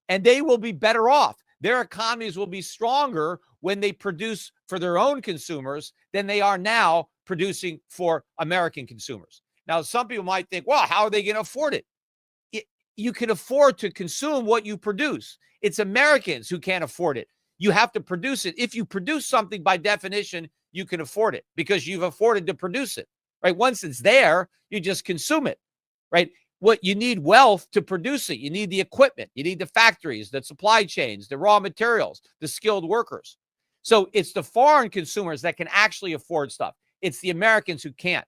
and they will be better off. Their economies will be stronger when they produce for their own consumers than they are now producing for American consumers. Now, some people might think, well, how are they going to afford it? You can afford to consume what you produce. It's Americans who can't afford it. You have to produce it. If you produce something, by definition, you can afford it because you've afforded to produce it, right? Once it's there, you just consume it, right? What you need wealth to produce it. You need the equipment. You need the factories, the supply chains, the raw materials, the skilled workers. So it's the foreign consumers that can actually afford stuff. It's the Americans who can't.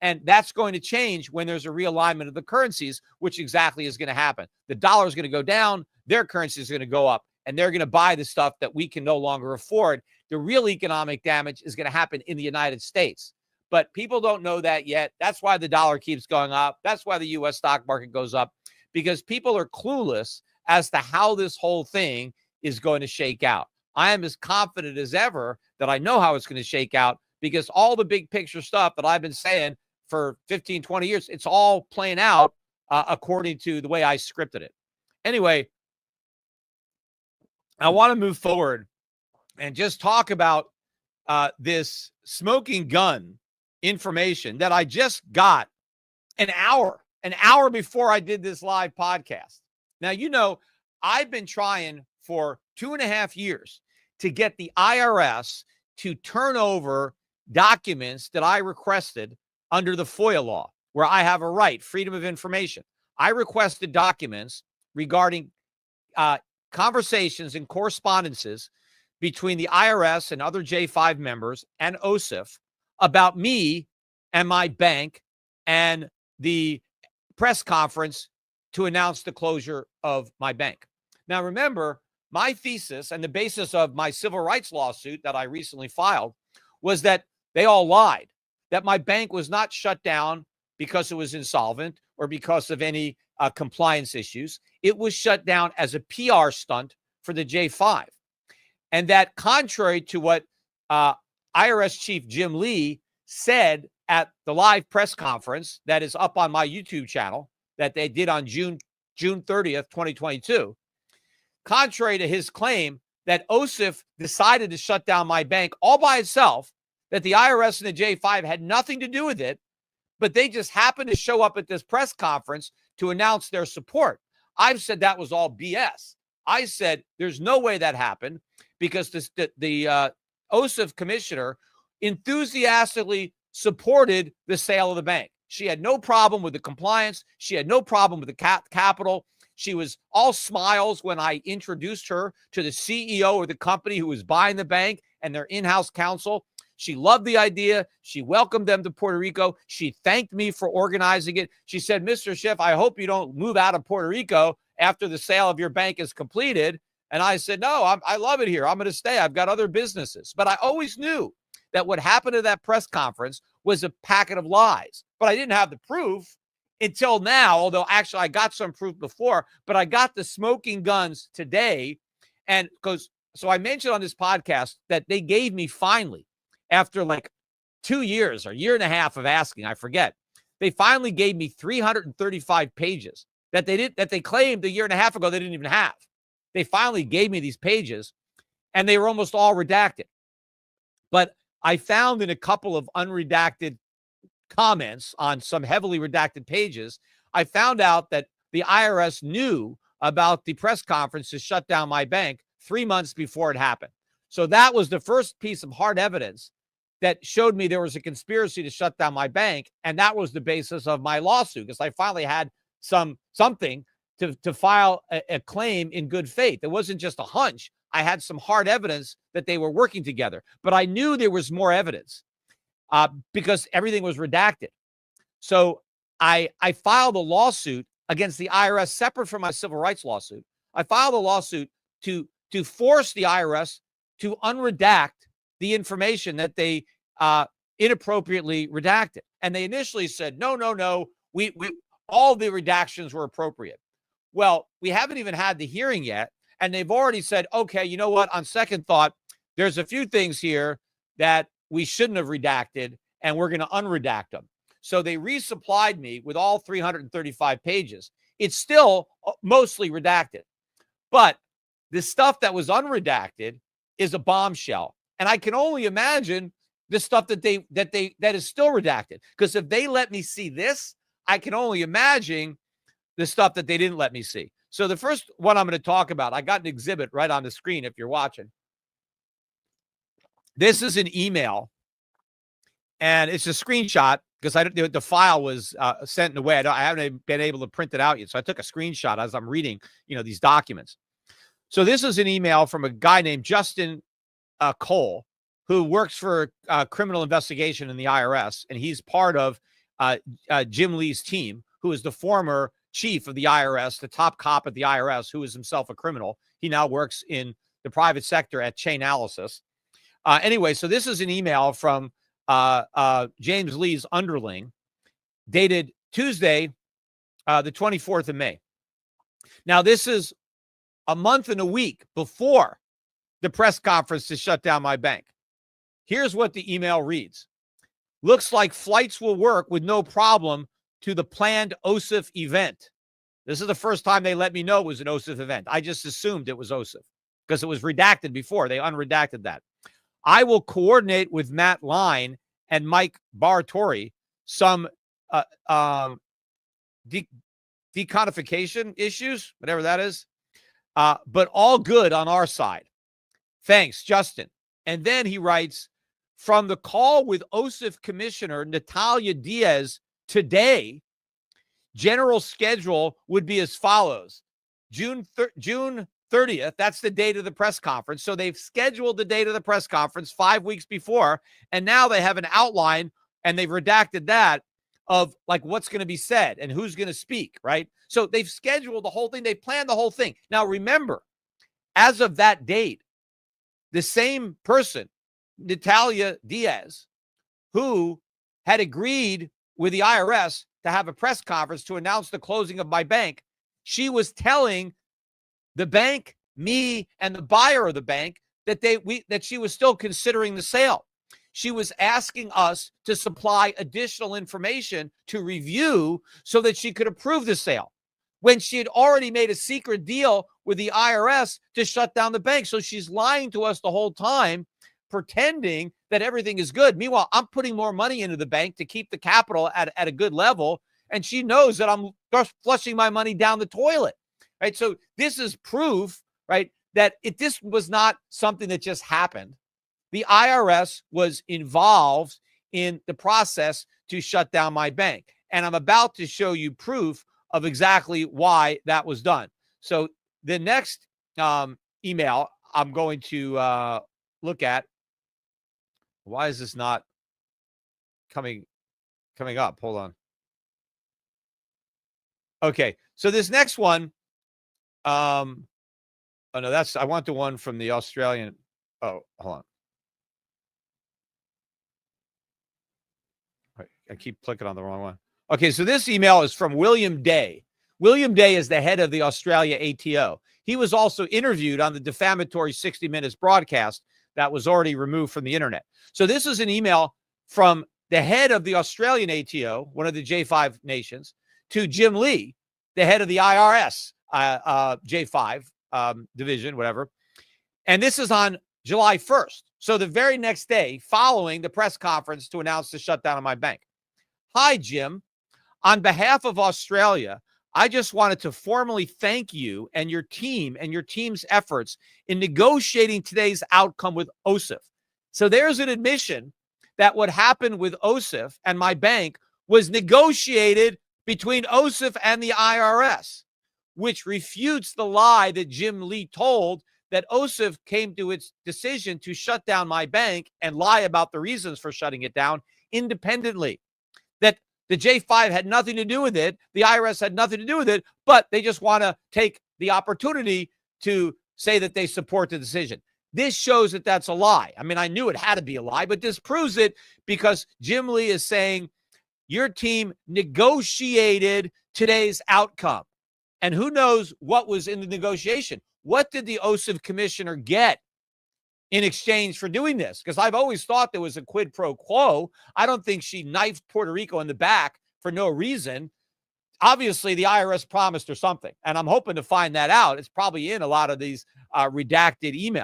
And that's going to change when there's a realignment of the currencies, which exactly is going to happen. The dollar is going to go down, their currency is going to go up, and they're going to buy the stuff that we can no longer afford. The real economic damage is going to happen in the United States. But people don't know that yet. That's why the dollar keeps going up. That's why the U.S. stock market goes up, because people are clueless as to how this whole thing is going to shake out. I am as confident as ever that I know how it's going to shake out, because all the big picture stuff that I've been saying for 15, 20 years, it's all playing out according to the way I scripted it. Anyway, I want to move forward and just talk about this smoking gun information that I just got an hour before I did this live podcast. Now, you know, I've been trying for 2.5 years to get the IRS to turn over documents that I requested under the FOIA law, where I have a right, freedom of information. I requested documents regarding conversations and correspondences between the IRS and other J5 members and OSIF about me and my bank and the press conference to announce the closure of my bank. Now, remember, my thesis and the basis of my civil rights lawsuit that I recently filed was that they all lied, that my bank was not shut down because it was insolvent or because of any compliance issues. It was shut down as a PR stunt for the J5. And that, contrary to what IRS Chief Jim Lee said at the live press conference that is up on my YouTube channel that they did on June 30th, 2022, contrary to his claim that OSIF decided to shut down my bank all by itself, that the IRS and the J5 had nothing to do with it, but they just happened to show up at this press conference to announce their support. I've said that was all BS. I said there's no way that happened, because the OSIF commissioner enthusiastically supported the sale of the bank. She had no problem with the compliance. She had no problem with the capital. She was all smiles when I introduced her to the CEO of the company who was buying the bank and their in-house counsel. She loved the idea. She welcomed them to Puerto Rico. She thanked me for organizing it. She said, Mr. Schiff, I hope you don't move out of Puerto Rico after the sale of your bank is completed. And I said, no, I love it here. I'm going to stay. I've got other businesses. But I always knew that what happened at that press conference was a packet of lies. But I didn't have the proof until now, although actually I got some proof before. But I got the smoking guns today. And so I mentioned on this podcast that they gave me finally, after like 2 years or a year and a half of asking, I forget, they finally gave me 335 pages that they claimed a year and a half ago they didn't even have. They finally gave me these pages, and they were almost all redacted. But I found in a couple of unredacted comments on some heavily redacted pages, I found out that the IRS knew about the press conference to shut down my bank 3 months before it happened. So that was the first piece of hard evidence that showed me there was a conspiracy to shut down my bank. And that was the basis of my lawsuit, because I finally had something to file a claim in good faith. It wasn't just a hunch. I had some hard evidence that they were working together, but I knew there was more evidence because everything was redacted. So I filed a lawsuit against the IRS separate from my civil rights lawsuit. I filed a lawsuit to force the IRS to unredact the information that they inappropriately redacted. And they initially said, no, we all the redactions were appropriate. Well, we haven't even had the hearing yet, and they've already said, okay, you know what? On second thought, there's a few things here that we shouldn't have redacted, and we're going to unredact them. So they resupplied me with all 335 pages. It's still mostly redacted, But the stuff that was unredacted is a bombshell. And I can only imagine the stuff that is still redacted. Because if they let me see this, I can only imagine the stuff that they didn't let me see. So the first one I'm going to talk about, I got an exhibit right on the screen if you're watching. This is an email, and it's a screenshot because the file was sent away. I haven't been able to print it out yet, so I took a screenshot as I'm reading, these documents. So this is an email from a guy named Justin Cole, who works for criminal investigation in the IRS, and he's part of Jim Lee's team, who is the former chief of the IRS, the top cop at the IRS, who is himself a criminal. He now works in the private sector at Chainalysis. Anyway, so this is an email from James Lee's underling, dated Tuesday, the 24th of May. Now, this is a month and a week before the press conference to shut down my bank. Here's what the email reads. Looks like flights will work with no problem to the planned OSIF event. This is the first time they let me know it was an OSIF event. I just assumed it was OSIF because it was redacted before. They unredacted that. I will coordinate with Matt Line and Mike Baratori some decodification issues, whatever that is, but all good on our side. Thanks, Justin. And then he writes, from the call with OSIF Commissioner Natalia Diaz today, general schedule would be as follows. June 30th, that's the date of the press conference. So they've scheduled the date of the press conference 5 weeks before, and now they have an outline, and they've redacted that of like what's going to be said and who's going to speak, right? So they've scheduled the whole thing. They planned the whole thing. Now, remember, as of that date, the same person, Natalia Diaz, who had agreed with the IRS to have a press conference to announce the closing of my bank, she was telling the bank, me, and the buyer of the bank that she was still considering the sale. She was asking us to supply additional information to review so that she could approve the sale when she had already made a secret deal with the IRS to shut down the bank. So she's lying to us the whole time, pretending that everything is good. Meanwhile, I'm putting more money into the bank to keep the capital at a good level, and she knows that I'm just flushing my money down the toilet, right? So this is proof, right, that this was not something that just happened. The IRS was involved in the process to shut down my bank, and I'm about to show you proof of exactly why that was done. So the next email I'm going to look at. Why is this not coming up? Hold on. Okay, so this next one, oh no, I want the one from the Australian. Oh, hold on. I keep clicking on the wrong one. Okay, so this email is from William Day. William Day is the head of the Australia ATO. He was also interviewed on the defamatory 60 Minutes broadcast that was already removed from the internet. So this is an email from the head of the Australian ATO, one of the J5 nations, to Jim Lee, the head of the IRS, J5 division, whatever. And this is on July 1st. So the very next day following the press conference to announce the shutdown of my bank. Hi, Jim. On behalf of Australia, I just wanted to formally thank you and your team and your team's efforts in negotiating today's outcome with OSIF. So there's an admission that what happened with OSIF and my bank was negotiated between OSIF and the IRS, which refutes the lie that Jim Lee told that OSIF came to its decision to shut down my bank and lie about the reasons for shutting it down independently. That the J5 had nothing to do with it. The IRS had nothing to do with it, but they just want to take the opportunity to say that they support the decision. This shows that that's a lie. I mean, I knew it had to be a lie, but this proves it because Jim Lee is saying your team negotiated today's outcome. And who knows what was in the negotiation? What did the OSIF commissioner get in exchange for doing this? Because I've always thought there was a quid pro quo. I don't think she knifed Puerto Rico in the back for no reason Obviously, the IRS promised her something, and I'm hoping to find that out. It's probably in a lot of these redacted emails.